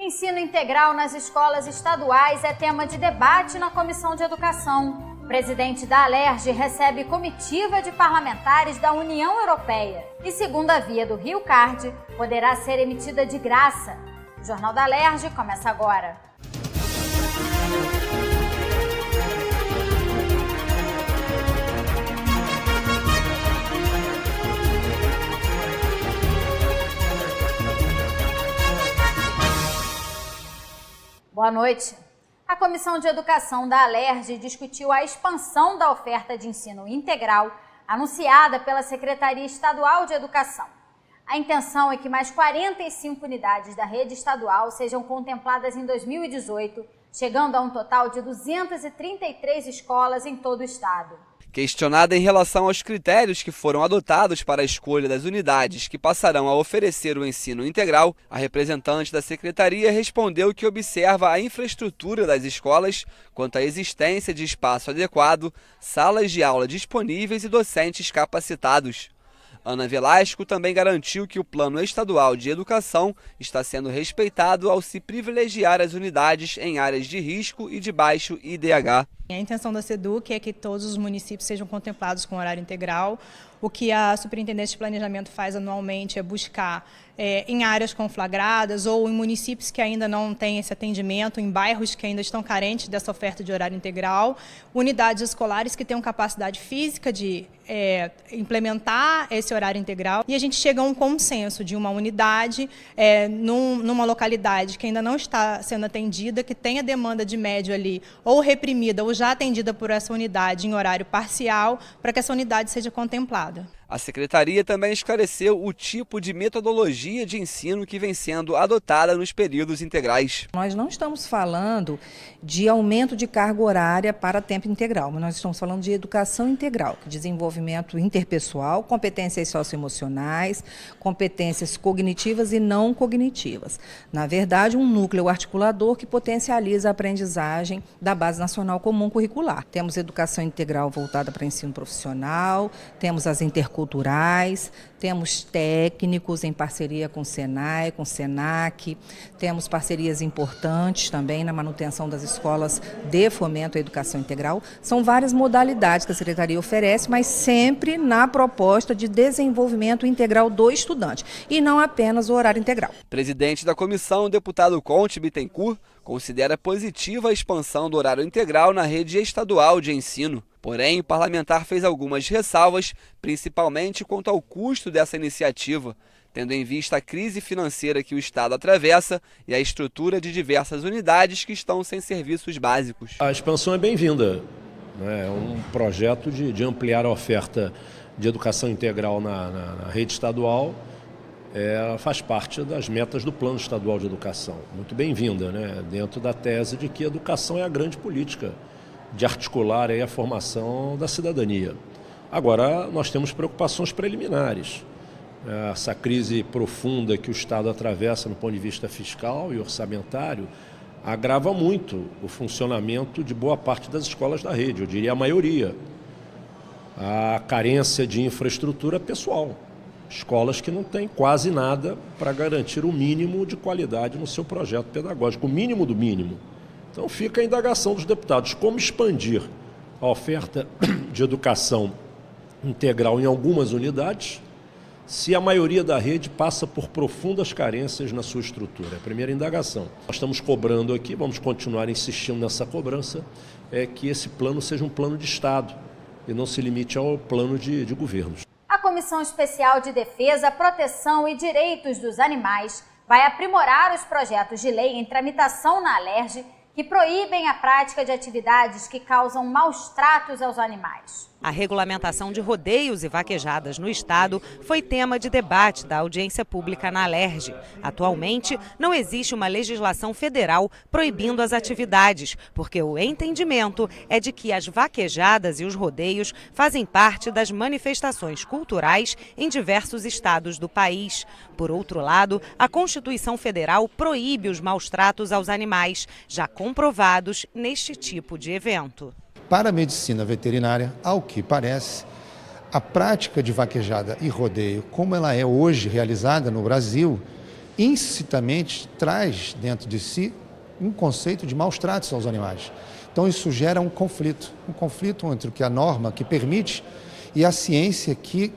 Ensino integral nas escolas estaduais é tema de debate na Comissão de Educação. O presidente da Alerj recebe comitiva de parlamentares da União Europeia. E segunda via do Rio Card poderá ser emitida de graça. O Jornal da Alerj começa agora. Boa noite. A Comissão de Educação da Alerj discutiu a expansão da oferta de ensino integral anunciada pela Secretaria Estadual de Educação. A intenção é que mais 45 unidades da rede estadual sejam contempladas em 2018, chegando a um total de 233 escolas em todo o estado. Questionada em relação aos critérios que foram adotados para a escolha das unidades que passarão a oferecer o ensino integral, a representante da secretaria respondeu que observa a infraestrutura das escolas quanto à existência de espaço adequado, salas de aula disponíveis e docentes capacitados. Ana Velasco também garantiu que o Plano Estadual de Educação está sendo respeitado ao se privilegiar as unidades em áreas de risco e de baixo IDH. A intenção da SEDUC é que todos os municípios sejam contemplados com horário integral. O que a Superintendência de Planejamento faz anualmente é buscar em áreas conflagradas ou em municípios que ainda não têm esse atendimento, em bairros que ainda estão carentes dessa oferta de horário integral, unidades escolares que tenham capacidade física de implementar esse horário integral. E a gente chega a um consenso de uma unidade numa localidade que ainda não está sendo atendida, que tenha demanda de médio ali ou reprimida ou já atendida por essa unidade em horário parcial, para que essa unidade seja contemplada. A secretaria também esclareceu o tipo de metodologia de ensino que vem sendo adotada nos períodos integrais. Nós não estamos falando de aumento de carga horária para tempo integral, mas nós estamos falando de educação integral, desenvolvimento interpessoal, competências socioemocionais, competências cognitivas e não cognitivas. Na verdade, um núcleo articulador que potencializa a aprendizagem da Base Nacional Comum Curricular. Temos educação integral voltada para ensino profissional, temos as interculturais, temos técnicos em parceria com o Senai, com o Senac, temos parcerias importantes também na manutenção das escolas de fomento à educação integral. São várias modalidades que a Secretaria oferece, mas sempre na proposta de desenvolvimento integral do estudante e não apenas o horário integral. Presidente da comissão, o deputado Conte Bittencourt, considera positiva a expansão do horário integral na rede estadual de ensino. Porém, o parlamentar fez algumas ressalvas, principalmente quanto ao custo dessa iniciativa, tendo em vista a crise financeira que o Estado atravessa e a estrutura de diversas unidades que estão sem serviços básicos. A expansão é bem-vinda. É um projeto de ampliar a oferta de educação integral na rede estadual. Ela faz parte das metas do Plano Estadual de Educação. Muito bem-vinda, né? Dentro da tese de que a educação é a grande política de articular aí a formação da cidadania. Agora, nós temos preocupações preliminares. Essa crise profunda que o Estado atravessa no ponto de vista fiscal e orçamentário agrava muito o funcionamento de boa parte das escolas da rede, eu diria a maioria. A carência de infraestrutura pessoal. Escolas que não têm quase nada para garantir o mínimo de qualidade no seu projeto pedagógico, o mínimo do mínimo. Então fica a indagação dos deputados, como expandir a oferta de educação integral em algumas unidades, se a maioria da rede passa por profundas carências na sua estrutura. É a primeira indagação. Nós estamos cobrando aqui, vamos continuar insistindo nessa cobrança, que esse plano seja um plano de Estado e não se limite ao plano de governos. A Comissão Especial de Defesa, Proteção e Direitos dos Animais vai aprimorar os projetos de lei em tramitação na Alerj que proíbem a prática de atividades que causam maus tratos aos animais. A regulamentação de rodeios e vaquejadas no estado foi tema de debate da audiência pública na Alerj. Atualmente, não existe uma legislação federal proibindo as atividades, porque o entendimento é de que as vaquejadas e os rodeios fazem parte das manifestações culturais em diversos estados do país. Por outro lado, a Constituição Federal proíbe os maus tratos aos animais, já comprovados neste tipo de evento. Para a medicina veterinária, ao que parece, a prática de vaquejada e rodeio, como ela é hoje realizada no Brasil, implicitamente traz dentro de si um conceito de maus tratos aos animais. Então isso gera um conflito entre o que a norma que permite e a ciência que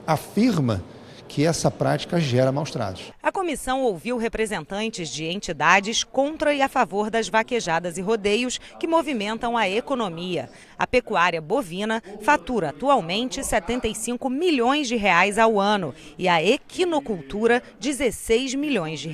afirma que essa prática gera maus tratos. A comissão ouviu representantes de entidades contra e a favor das vaquejadas e rodeios que movimentam a economia. A pecuária bovina fatura atualmente R$ 75 milhões ao ano e a equinocultura R$ 16 milhões.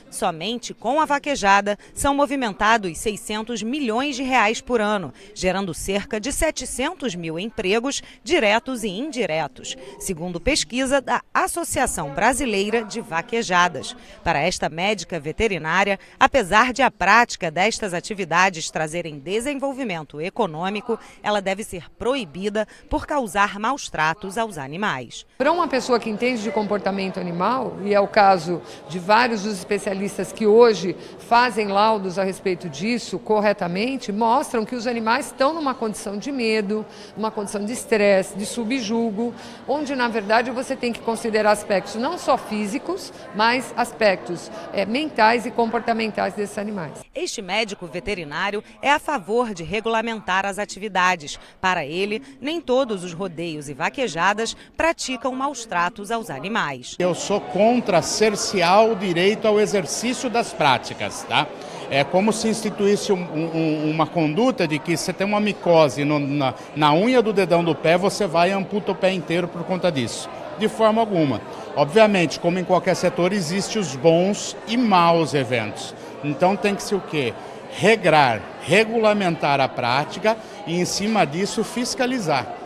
Somente com a vaquejada são movimentados R$ 600 milhões por ano, gerando cerca de 700 mil empregos diretos e indiretos, segundo pesquisa da Associação Brasileira de Vaquejadas. Para esta médica veterinária, apesar de a prática destas atividades trazerem desenvolvimento econômico, ela deve ser proibida por causar maus tratos aos animais. Para uma pessoa que entende de comportamento animal, e é o caso de vários dos especialistas que hoje fazem laudos a respeito disso corretamente, mostram que os animais estão numa condição de medo, uma condição de estresse, de subjugo, onde na verdade você tem que considerar aspectos não só físicos, mas aspectos mentais e comportamentais desses animais. Este médico veterinário é a favor de regulamentar as atividades. Para ele, nem todos os rodeios e vaquejadas praticam maus tratos aos animais. Eu sou contra cercear o direito ao exercício das práticas, tá? É como se instituísse uma conduta de que você tem uma micose na unha do dedão do pé, você vai e amputa o pé inteiro por conta disso. De forma alguma. Obviamente, como em qualquer setor, existem os bons e maus eventos. Então tem que ser o quê? Regrar, regulamentar a prática e, em cima disso, fiscalizar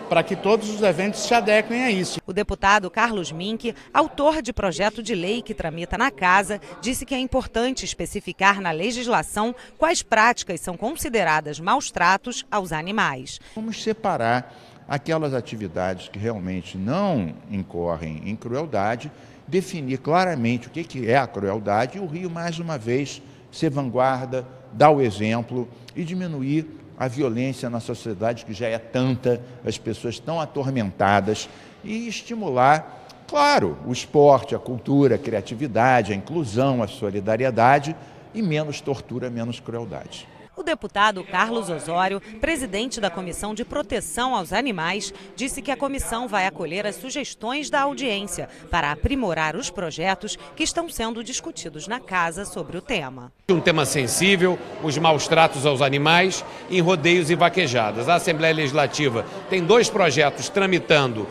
para que todos os eventos se adequem a isso. O deputado Carlos Mink, autor de projeto de lei que tramita na Casa, disse que é importante especificar na legislação quais práticas são consideradas maus tratos aos animais. Vamos separar aquelas atividades que realmente não incorrem em crueldade, definir claramente o que é a crueldade e o Rio, mais uma vez, ser vanguarda, dar o exemplo e diminuir a violência na sociedade, que já é tanta, as pessoas estão atormentadas, e estimular, claro, o esporte, a cultura, a criatividade, a inclusão, a solidariedade e menos tortura, menos crueldade. O deputado Carlos Osório, presidente da Comissão de Proteção aos Animais, disse que a comissão vai acolher as sugestões da audiência para aprimorar os projetos que estão sendo discutidos na Casa sobre o tema. Um tema sensível, os maus tratos aos animais em rodeios e vaquejadas. A Assembleia Legislativa tem 2 projetos tramitando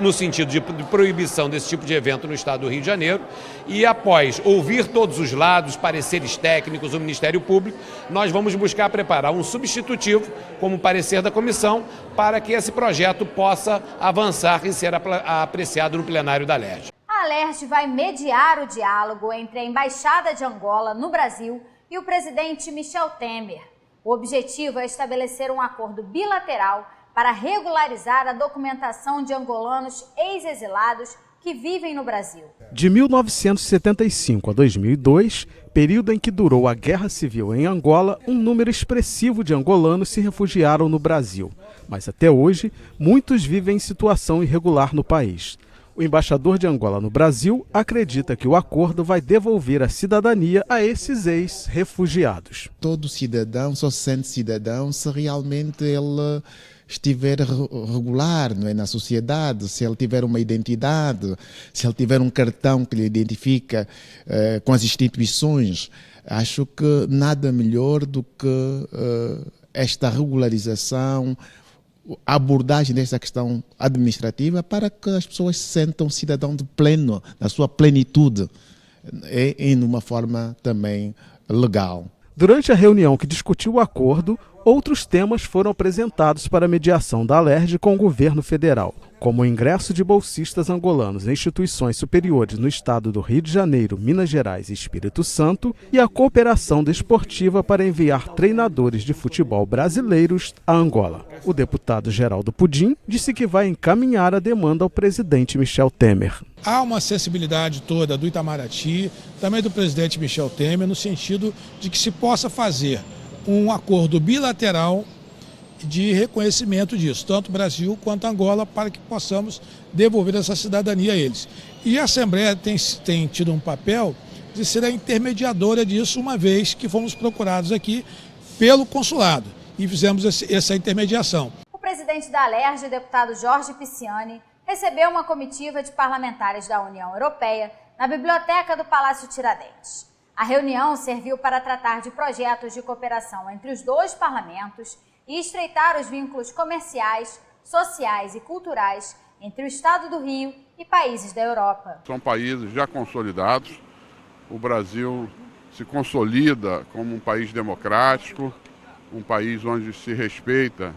no sentido de proibição desse tipo de evento no estado do Rio de Janeiro, e após ouvir todos os lados, pareceres técnicos, o Ministério Público, nós vamos buscar preparar um substitutivo como parecer da comissão para que esse projeto possa avançar e ser apreciado no plenário da LERJ. A LERJ vai mediar o diálogo entre a Embaixada de Angola no Brasil e o presidente Michel Temer. O objetivo é estabelecer um acordo bilateral para regularizar a documentação de angolanos ex-exilados que vivem no Brasil. De 1975 a 2002, período em que durou a Guerra Civil em Angola, um número expressivo de angolanos se refugiaram no Brasil. Mas até hoje, muitos vivem em situação irregular no país. O embaixador de Angola no Brasil acredita que o acordo vai devolver a cidadania a esses ex-refugiados. Todo cidadão só se sente cidadão se realmente ele estiver regular, não é, na sociedade, se ele tiver uma identidade, se ele tiver um cartão que lhe identifica com as instituições. Acho que nada melhor do que esta regularização, a abordagem desta questão administrativa para que as pessoas se sentam cidadão de pleno, na sua plenitude, e de uma forma também legal. Durante a reunião que discutiu o acordo, outros temas foram apresentados para a mediação da LERJ com o governo federal, como o ingresso de bolsistas angolanos em instituições superiores no estado do Rio de Janeiro, Minas Gerais e Espírito Santo e a cooperação desportiva para enviar treinadores de futebol brasileiros a Angola. O deputado Geraldo Pudim disse que vai encaminhar a demanda ao presidente Michel Temer. Há uma sensibilidade toda do Itamaraty, também do presidente Michel Temer, no sentido de que se possa fazer um acordo bilateral de reconhecimento disso, tanto Brasil quanto Angola, para que possamos devolver essa cidadania a eles. E a Assembleia tem tido um papel de ser a intermediadora disso, uma vez que fomos procurados aqui pelo consulado e fizemos essa intermediação. O presidente da Alerj, deputado Jorge Pisciani, recebeu uma comitiva de parlamentares da União Europeia na biblioteca do Palácio Tiradentes. A reunião serviu para tratar de projetos de cooperação entre os dois parlamentos e estreitar os vínculos comerciais, sociais e culturais entre o Estado do Rio e países da Europa. São países já consolidados. O Brasil se consolida como um país democrático, um país onde se respeita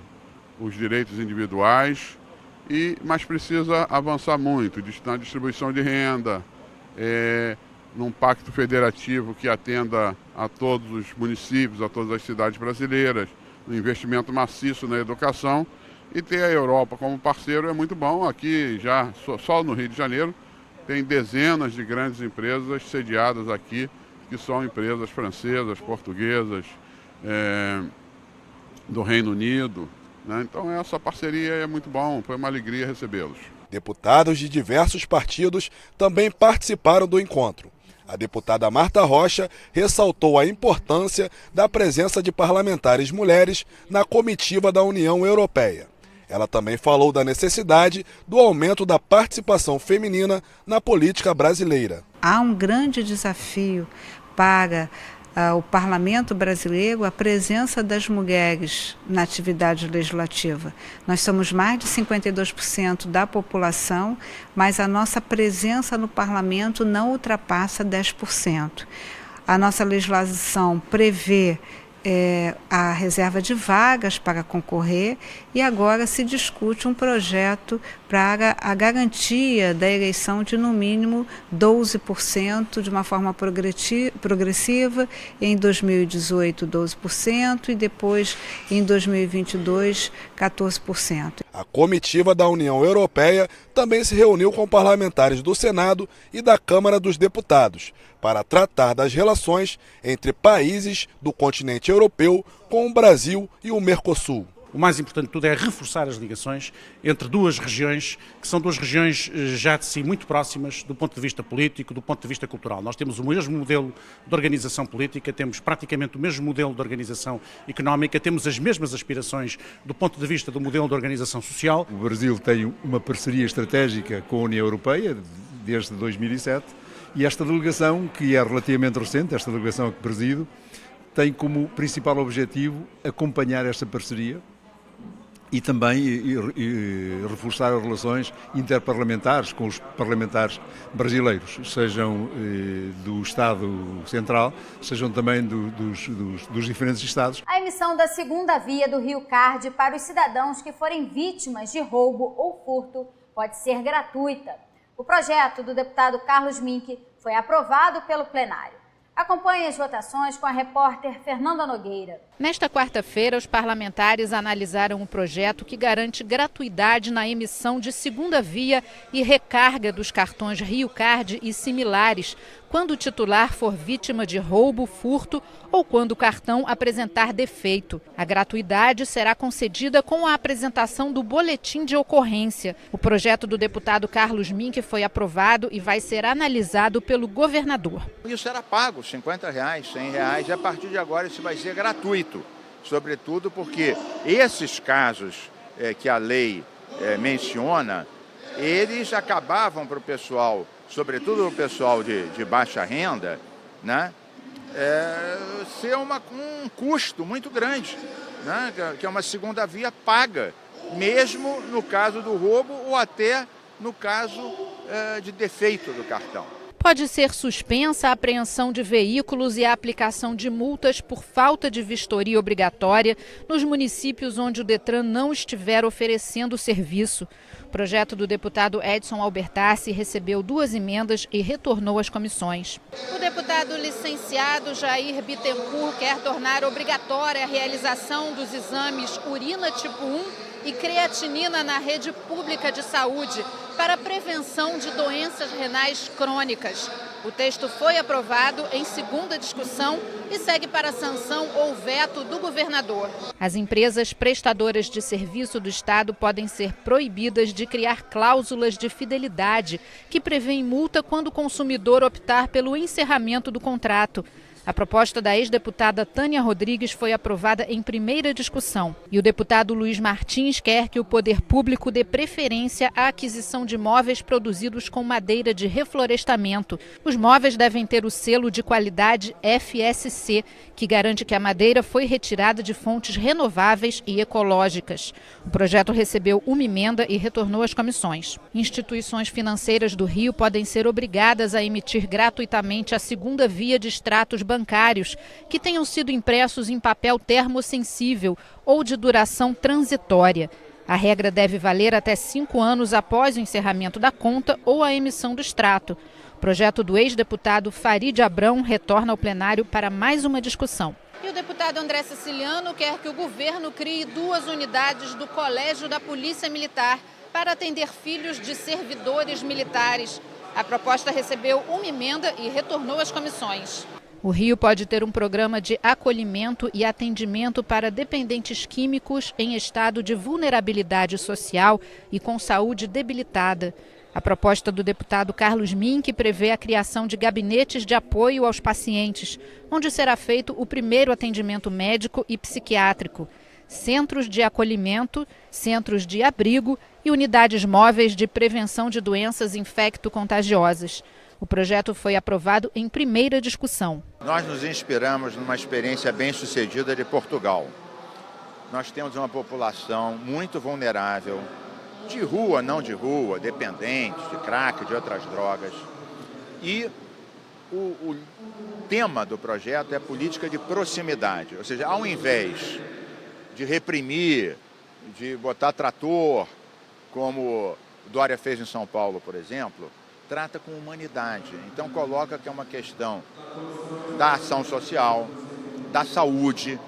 os direitos individuais, mas precisa avançar muito na distribuição de renda, num pacto federativo que atenda a todos os municípios, a todas as cidades brasileiras, no investimento maciço na educação, e ter a Europa como parceiro é muito bom. Aqui, já só no Rio de Janeiro, tem dezenas de grandes empresas sediadas aqui, que são empresas francesas, portuguesas, do Reino Unido, né? Então essa parceria é muito bom, foi uma alegria recebê-los. Deputados de diversos partidos também participaram do encontro. A deputada Marta Rocha ressaltou a importância da presença de parlamentares mulheres na comitiva da União Europeia. Ela também falou da necessidade do aumento da participação feminina na política brasileira. Há um grande desafio para o Parlamento brasileiro, a presença das mulheres na atividade legislativa. Nós somos mais de 52% da população, mas a nossa presença no Parlamento não ultrapassa 10%. A nossa legislação prevê a reserva de vagas para concorrer e agora se discute um projeto para a garantia da eleição de no mínimo 12% de uma forma progressiva, em 2018 12% e depois em 2022 14%. A comitiva da União Europeia também se reuniu com parlamentares do Senado e da Câmara dos Deputados para tratar das relações entre países do continente europeu com o Brasil e o Mercosul. O mais importante de tudo é reforçar as ligações entre duas regiões, que são duas regiões já de si muito próximas do ponto de vista político, do ponto de vista cultural. Nós temos o mesmo modelo de organização política, temos praticamente o mesmo modelo de organização económica, temos as mesmas aspirações do ponto de vista do modelo de organização social. O Brasil tem uma parceria estratégica com a União Europeia desde 2007 e esta delegação, que é relativamente recente, esta delegação que presido, tem como principal objetivo acompanhar esta parceria e também reforçar as relações interparlamentares com os parlamentares brasileiros, sejam do Estado Central, sejam também dos diferentes Estados. A emissão da segunda via do Rio Card para os cidadãos que forem vítimas de roubo ou furto pode ser gratuita. O projeto do deputado Carlos Mink foi aprovado pelo plenário. Acompanhe as votações com a repórter Fernanda Nogueira. Nesta quarta-feira, os parlamentares analisaram o projeto que garante gratuidade na emissão de segunda via e recarga dos cartões Rio Card e similares, quando o titular for vítima de roubo, furto ou quando o cartão apresentar defeito. A gratuidade será concedida com a apresentação do boletim de ocorrência. O projeto do deputado Carlos Mink foi aprovado e vai ser analisado pelo governador. Isso era pago, R$50, R$100, e a partir de agora isso vai ser gratuito, sobretudo porque esses casos que a lei menciona, eles acabavam para o pessoal, sobretudo o pessoal de baixa renda, né, ser um custo muito grande, né, que é uma segunda via paga, mesmo no caso do roubo ou até no caso de defeito do cartão. Pode ser suspensa a apreensão de veículos e a aplicação de multas por falta de vistoria obrigatória nos municípios onde o Detran não estiver oferecendo o serviço. O projeto do deputado Edson Albertassi recebeu 2 emendas e retornou às comissões. O deputado licenciado Jair Bittencourt quer tornar obrigatória a realização dos exames urina tipo 1 e creatinina na rede pública de saúde para a prevenção de doenças renais crônicas. O texto foi aprovado em segunda discussão e segue para a sanção ou veto do governador. As empresas prestadoras de serviço do Estado podem ser proibidas de criar cláusulas de fidelidade que prevêem multa quando o consumidor optar pelo encerramento do contrato. A proposta da ex-deputada Tânia Rodrigues foi aprovada em primeira discussão. E o deputado Luiz Martins quer que o poder público dê preferência à aquisição de móveis produzidos com madeira de reflorestamento. Os móveis devem ter o selo de qualidade FSC, que garante que a madeira foi retirada de fontes renováveis e ecológicas. O projeto recebeu uma emenda e retornou às comissões. Instituições financeiras do Rio podem ser obrigadas a emitir gratuitamente a segunda via de extratos bancários que tenham sido impressos em papel termossensível ou de duração transitória. A regra deve valer até 5 anos após o encerramento da conta ou a emissão do extrato. O projeto do ex-deputado Farid Abrão retorna ao plenário para mais uma discussão. E o deputado André Siciliano quer que o governo crie 2 unidades do Colégio da Polícia Militar para atender filhos de servidores militares. A proposta recebeu uma emenda e retornou às comissões. O Rio pode ter um programa de acolhimento e atendimento para dependentes químicos em estado de vulnerabilidade social e com saúde debilitada. A proposta do deputado Carlos Mink prevê a criação de gabinetes de apoio aos pacientes, onde será feito o primeiro atendimento médico e psiquiátrico, centros de acolhimento, centros de abrigo e unidades móveis de prevenção de doenças infecto-contagiosas. O projeto foi aprovado em primeira discussão. Nós nos inspiramos numa experiência bem-sucedida de Portugal. Nós temos uma população muito vulnerável, de rua, não de rua, dependentes de crack, de outras drogas. E o tema do projeto é política de proximidade, ou seja, ao invés de reprimir, de botar trator, como Dória fez em São Paulo, por exemplo, trata com humanidade. Então coloca que é uma questão da ação social, da saúde,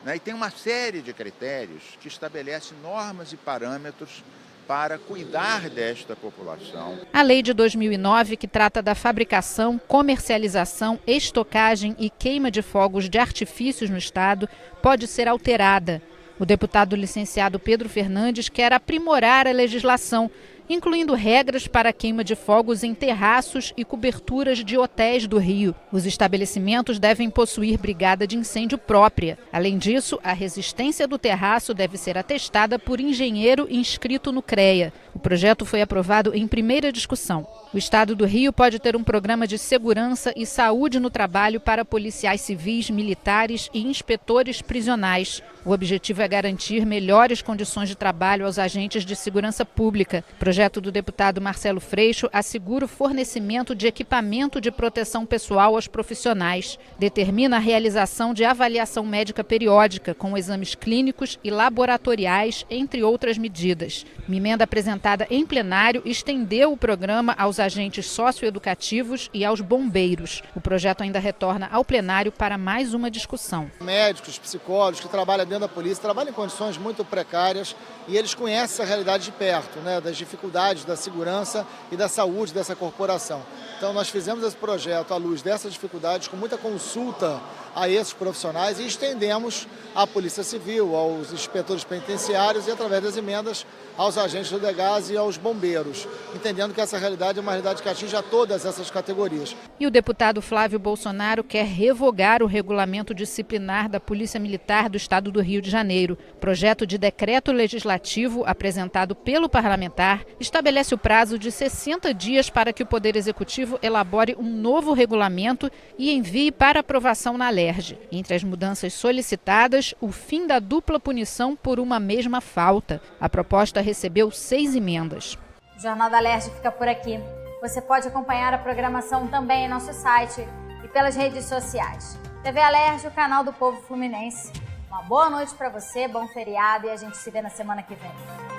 né? E tem uma série de critérios que estabelecem normas e parâmetros para cuidar desta população. A lei de 2009, que trata da fabricação, comercialização, estocagem e queima de fogos de artifícios no Estado, pode ser alterada. O deputado licenciado Pedro Fernandes quer aprimorar a legislação, incluindo regras para a queima de fogos em terraços e coberturas de hotéis do Rio. Os estabelecimentos devem possuir brigada de incêndio própria. Além disso, a resistência do terraço deve ser atestada por engenheiro inscrito no CREA. O projeto foi aprovado em primeira discussão. O Estado do Rio pode ter um programa de segurança e saúde no trabalho para policiais civis, militares e inspetores prisionais. O objetivo é garantir melhores condições de trabalho aos agentes de segurança pública. O projeto do deputado Marcelo Freixo assegura o fornecimento de equipamento de proteção pessoal aos profissionais. Determina a realização de avaliação médica periódica, com exames clínicos e laboratoriais, entre outras medidas. Uma emenda apresentada em plenário estendeu o programa aos agentes socioeducativos e aos bombeiros. O projeto ainda retorna ao plenário para mais uma discussão. Médicos, psicólogos que trabalham dentro da polícia trabalham em condições muito precárias e eles conhecem essa realidade de perto, né, das dificuldades da segurança e da saúde dessa corporação. Então nós fizemos esse projeto à luz dessas dificuldades, com muita consulta a esses profissionais e estendemos à Polícia Civil, aos inspetores penitenciários e, através das emendas, aos agentes do DEGAS e aos bombeiros, entendendo que essa realidade é uma realidade que atinge a todas essas categorias. E o deputado Flávio Bolsonaro quer revogar o regulamento disciplinar da Polícia Militar do Estado do Rio de Janeiro. O projeto de decreto legislativo apresentado pelo parlamentar estabelece o prazo de 60 dias para que o Poder Executivo elabore um novo regulamento e envie para aprovação na LERJ. Entre as mudanças solicitadas, o fim da dupla punição por uma mesma falta. A proposta recebeu 6 emendas. O Jornal da LERJ fica por aqui. Você pode acompanhar a programação também em nosso site e pelas redes sociais. TV Alerj, o canal do povo fluminense. Uma boa noite para você, bom feriado e a gente se vê na semana que vem.